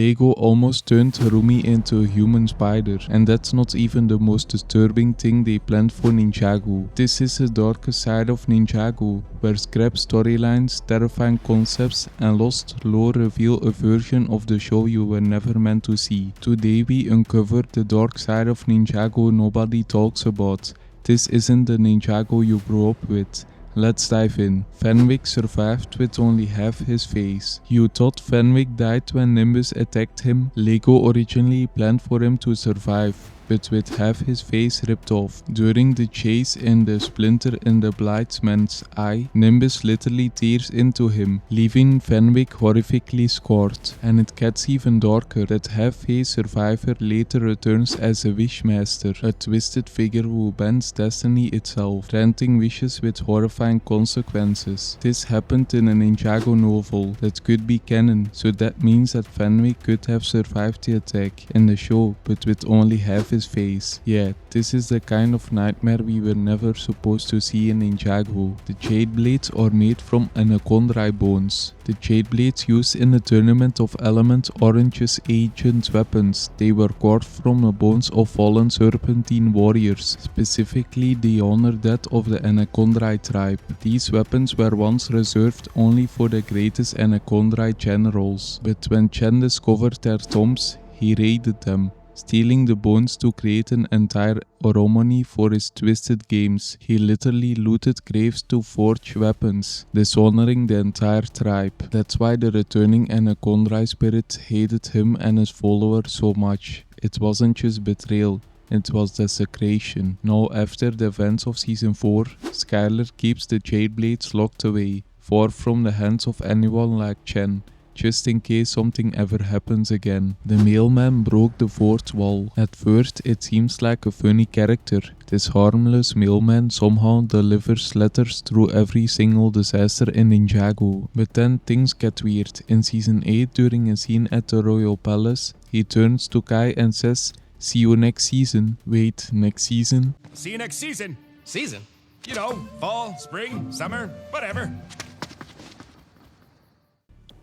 Lego almost turned Harumi into a human spider, and that's not even the most disturbing thing they planned for Ninjago. This is the darker side of Ninjago, where scrap storylines, terrifying concepts, and lost lore reveal a version of the show you were never meant to see. Today we uncover the dark side of Ninjago nobody talks about. This isn't the Ninjago you grew up with. Let's dive in. Fenwick survived with only half his face. You thought Fenwick died when Nimbus attacked him? Lego originally planned for him to survive, but with half his face ripped off. During the chase in the splinter in the Blightsman's eye, Nimbus literally tears into him, leaving Fenwick horrifically scarred. And it gets even darker. That half-face survivor later returns as a Wishmaster, a twisted figure who bends destiny itself, granting wishes with horrifying consequences. This happened in a Ninjago novel that could be canon, so that means that Fenwick could have survived the attack in the show, but with only half his face. Yeah, this is the kind of nightmare we were never supposed to see in Ninjago. The Jade Blades are made from Anacondrai bones. The Jade Blades used in the Tournament of Element Orange's ancient weapons. They were carved from the bones of fallen serpentine warriors, specifically the honored dead of the Anacondrai tribe. These weapons were once reserved only for the greatest Anacondrai generals, but when Chen discovered their tombs, he raided them, stealing the bones to create an entire ceremony for his twisted games. He literally looted graves to forge weapons, dishonoring the entire tribe. That's why the returning Anacondrai spirit hated him and his followers so much. It wasn't just betrayal, it was desecration. Now, after the events of Season 4, Skylar keeps the Jade Blades locked away, far from the hands of anyone like Chen, just in case something ever happens again. The Mailman broke the fourth wall. At first it seems like a funny character. This harmless mailman somehow delivers letters through every single disaster in Ninjago. But then things get weird. In Season 8, during a scene at the Royal Palace, he turns to Kai and says, "See you next season." Wait, next season? See you next season. Season? You know, fall, spring, summer, whatever.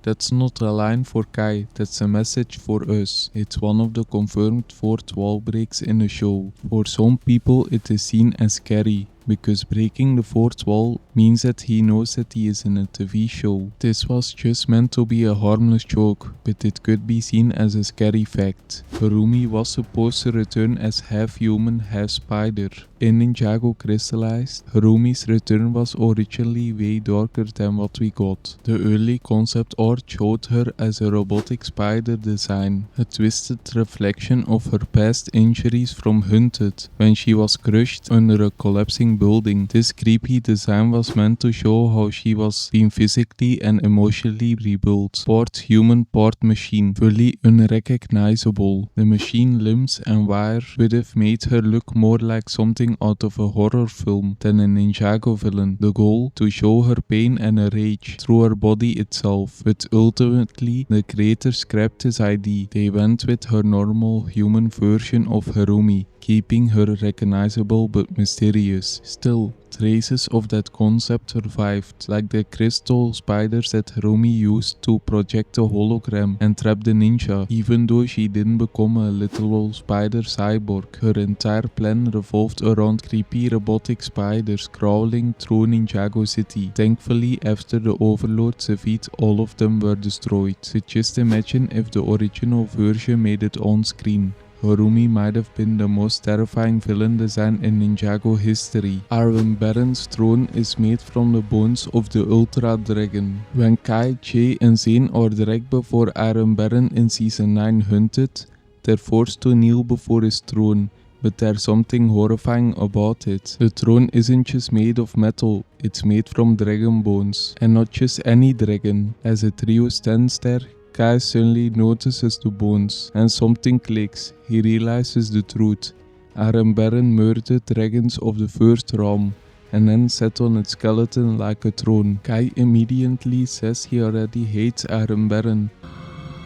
That's not a line for Kai, that's a message for us. It's one of the confirmed fourth wall breaks in the show. For some people it is seen as scary, because breaking the fourth wall means that he knows that he is in a TV show. This was just meant to be a harmless joke, but it could be seen as a scary fact. Harumi was supposed to return as half human, half spider. In Ninjago Crystallized, Harumi's return was originally way darker than what we got. The early concept art showed her as a robotic spider design, a twisted reflection of her past injuries from Hunted, when she was crushed under a collapsing building. This creepy design was meant to show how she was being physically and emotionally rebuilt. Part human, part machine, fully unrecognizable. The machine limbs and wire would have made her look more like something out of a horror film than a Ninjago villain. The goal? To show her pain and her rage through her body itself. But ultimately, the creators scrapped this idea. They went with her normal human version of Harumi, keeping her recognizable but mysterious. Still, traces of that concept survived, like the crystal spiders that Harumi used to project a hologram and trap the ninja. Even though she didn't become a literal spider cyborg, her entire plan revolved around creepy robotic spiders crawling through Ninjago City. Thankfully, after the Overlord's defeat, all of them were destroyed. But just imagine if the original version made it on screen. Harumi might have been the most terrifying villain design in Ninjago history. Iron Baron's throne is made from the bones of the Ultra Dragon. When Kai, Jade and Zane are dragged before Iron Baron in Season 9 Hunted, they're forced to kneel before his throne. But there's something horrifying about it. The throne isn't just made of metal, it's made from dragon bones. And not just any dragon. As the trio stands there, Kai suddenly notices the bones, and something clicks. He realizes the truth. Iron Baron murdered dragons of the first realm, and then sat on its skeleton like a throne. Kai immediately says he already hates Iron Baron.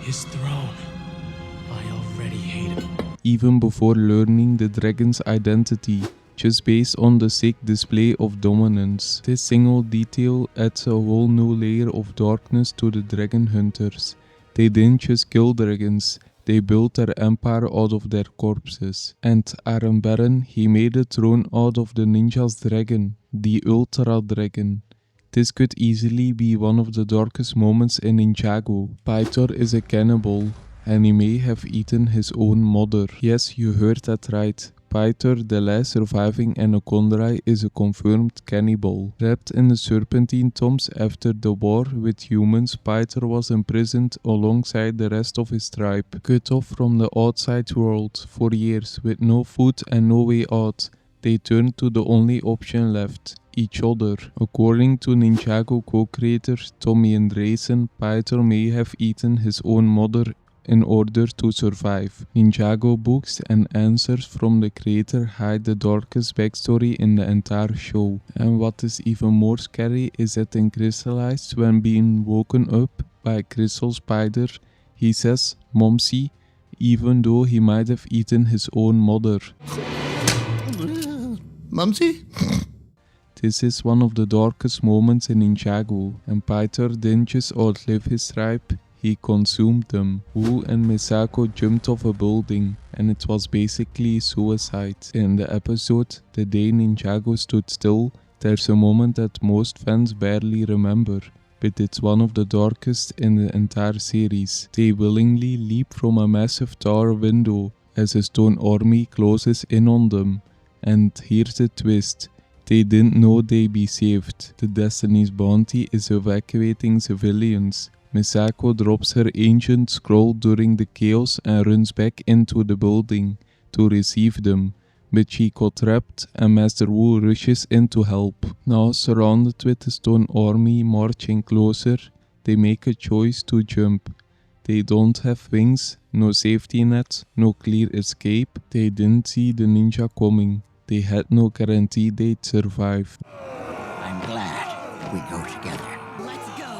His throne. I already hate him. Even before learning the dragon's identity, just based on the sick display of dominance. This single detail adds a whole new layer of darkness to the dragon hunters. They didn't just kill dragons, they built their empire out of their corpses. And Aaron Baron, he made a throne out of the ninja's dragon, the Ultra Dragon. This could easily be one of the darkest moments in Ninjago. Pythor is a cannibal, and he may have eaten his own mother. Yes, you heard that right. Pythor, the last surviving Anacondrai, is a confirmed cannibal. Wrapped in the serpentine tombs after the war with humans, Pythor was imprisoned alongside the rest of his tribe, cut off from the outside world for years with no food and no way out. They turned to the only option left, each other. According to Ninjago co-creators Tommy and Rayson, Pythor may have eaten his own mother in order to survive. Ninjago books and answers from the creator hide the darkest backstory in the entire show. And what is even more scary is that in Crystallized, when being woken up by a crystal spider, he says "Momsy," even though he might have eaten his own mother. Mumsy? This is one of the darkest moments in Ninjago, and Pythor didn't just outlive his tribe, he consumed them. Wu and Misako jumped off a building, and it was basically suicide. In the episode The Day Ninjago Stood Still, there's a moment that most fans barely remember, but it's one of the darkest in the entire series. They willingly leap from a massive tower window as a stone army closes in on them. And here's the twist. They didn't know they'd be saved. The Destiny's bounty is evacuating civilians. Misako drops her ancient scroll during the chaos and runs back into the building to receive them, but she got trapped and Master Wu rushes in to help. Now surrounded with the stone army marching closer, they make a choice to jump. They don't have wings, no safety net, no clear escape. They didn't see the ninja coming. They had no guarantee they'd survive. I'm glad we go together. Let's go.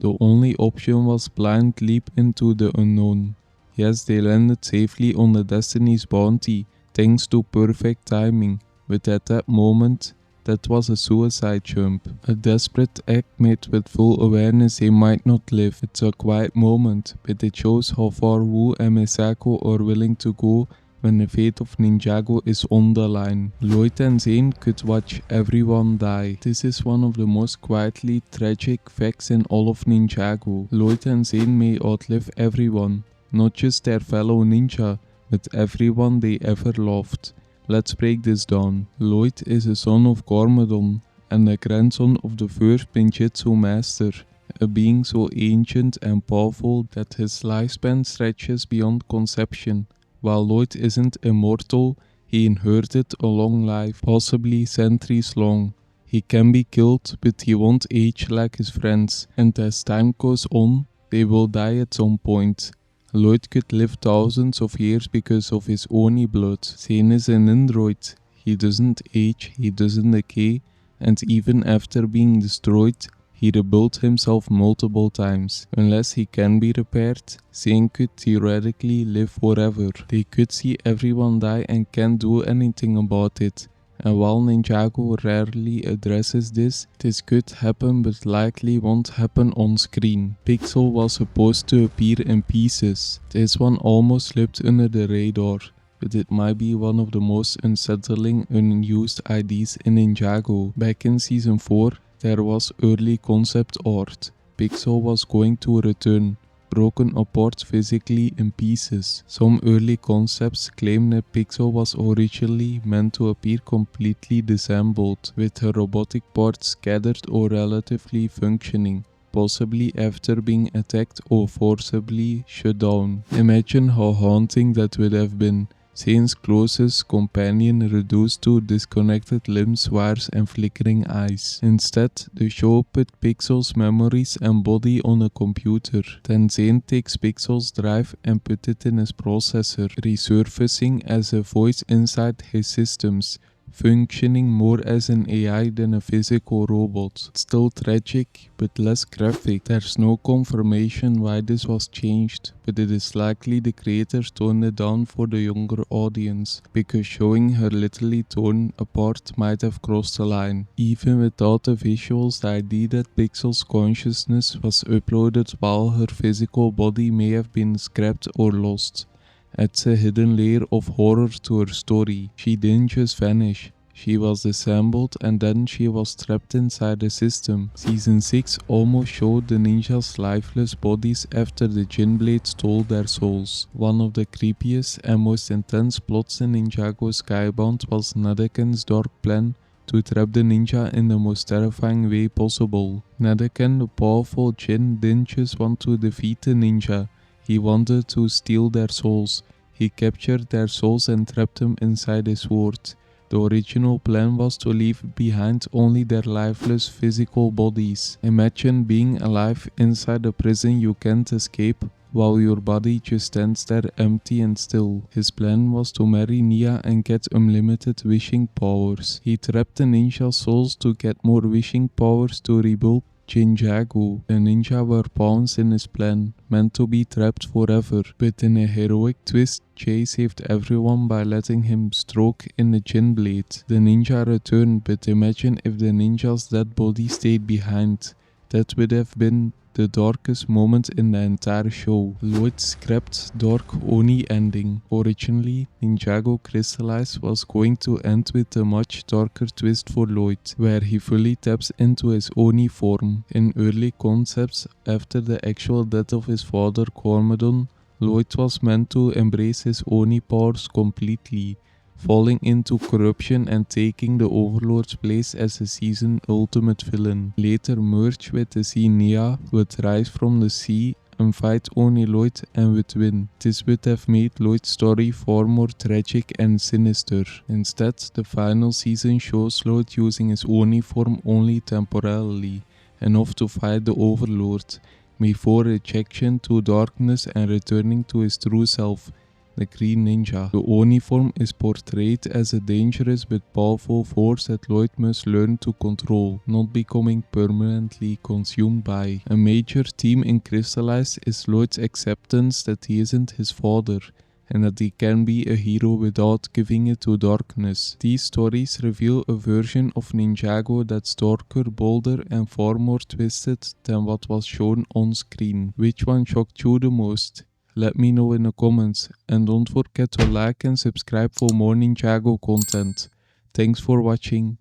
The only option was blind leap into the unknown. Yes, they landed safely on the Destiny's bounty, thanks to perfect timing, but at that moment, that was a suicide jump. A desperate act made with full awareness they might not live. It's a quiet moment, but it shows how far Wu and Misako are willing to go when the fate of Ninjago is on the line. Lloyd and Zane could watch everyone die. This is one of the most quietly tragic facts in all of Ninjago. Lloyd and Zane may outlive everyone, not just their fellow ninja, but everyone they ever loved. Let's break this down. Lloyd is a son of Garmadon and a grandson of the first Ninjutsu master, a being so ancient and powerful that his lifespan stretches beyond conception. While Lloyd isn't immortal, he inherited a long life, possibly centuries long. He can be killed, but he won't age like his friends, and as time goes on, they will die at some point. Lloyd could live thousands of years because of his Oni blood. Zane is an android. He doesn't age, he doesn't decay, and even after being destroyed, he rebuilt himself multiple times. Unless he can be repaired, Zane could theoretically live forever. They could see everyone die and can't do anything about it. And while Ninjago rarely addresses this could happen but likely won't happen on screen. Pixal was supposed to appear in pieces. This one almost slipped under the radar, but it might be one of the most unsettling unused IDs in Ninjago. Back in season 4, there was early concept art. Pixal was going to return, broken apart physically in pieces. Some early concepts claim that Pixal was originally meant to appear completely disassembled, with her robotic parts scattered or relatively functioning, possibly after being attacked or forcibly shut down. Imagine how haunting that would have been. Zane's closest companion reduced to disconnected limbs, wires and flickering eyes. Instead, the show put Pixel's memories and body on a computer. Then Zane takes Pixel's drive and put it in his processor, resurfacing as a voice inside his systems, functioning more as an AI than a physical robot. It's still tragic, but less graphic. There's no confirmation why this was changed, but it is likely the creators toned it down for the younger audience, because showing her literally torn apart might have crossed the line. Even without the visuals, the idea that Pixal's consciousness was uploaded while her physical body may have been scrapped or lost adds a hidden layer of horror to her story. She didn't just vanish. She was disassembled and then she was trapped inside the system. Season 6 almost showed the ninjas' lifeless bodies after the Djinn Blade stole their souls. One of the creepiest and most intense plots in Ninjago Skybound was Nadaken's dark plan to trap the ninja in the most terrifying way possible. Nadaken, the powerful Djinn, didn't just want to defeat the ninja. He wanted to steal their souls. He captured their souls and trapped them inside his sword. The original plan was to leave behind only their lifeless physical bodies. Imagine being alive inside a prison you can't escape, while your body just stands there empty and still. His plan was to marry Nia and get unlimited wishing powers. He trapped the ninja souls to get more wishing powers to rebuild Ninjago. The ninja were pawns in his plan, meant to be trapped forever, but in a heroic twist, Jade saved everyone by letting him stroke in the Djinn Blade. The ninja returned, but imagine if the ninja's dead body stayed behind. That would have been the darkest moment in the entire show. Lloyd's scrapped Dark Oni ending. Originally, Ninjago Crystallized was going to end with a much darker twist for Lloyd, where he fully taps into his Oni form. In early concepts, after the actual death of his father Cormodon, Lloyd was meant to embrace his Oni powers completely, falling into corruption and taking the Overlord's place as the season's ultimate villain. Later merge with the sea Nia, would rise from the sea and fight Oni Lloyd and would win. This would have made Lloyd's story far more tragic and sinister. Instead, the final season shows Lloyd using his Oni form only temporarily, enough to fight the Overlord, before rejection to darkness and returning to his true self, the Green Ninja. The Oni form is portrayed as a dangerous but powerful force that Lloyd must learn to control, not becoming permanently consumed by. A major theme in Crystallized is Lloyd's acceptance that he isn't his father, and that he can be a hero without giving it to darkness. These stories reveal a version of Ninjago that's darker, bolder, and far more twisted than what was shown on screen. Which one shocked you the most? Let me know in the comments, and don't forget to like and subscribe for more Ninjago content. Thanks for watching.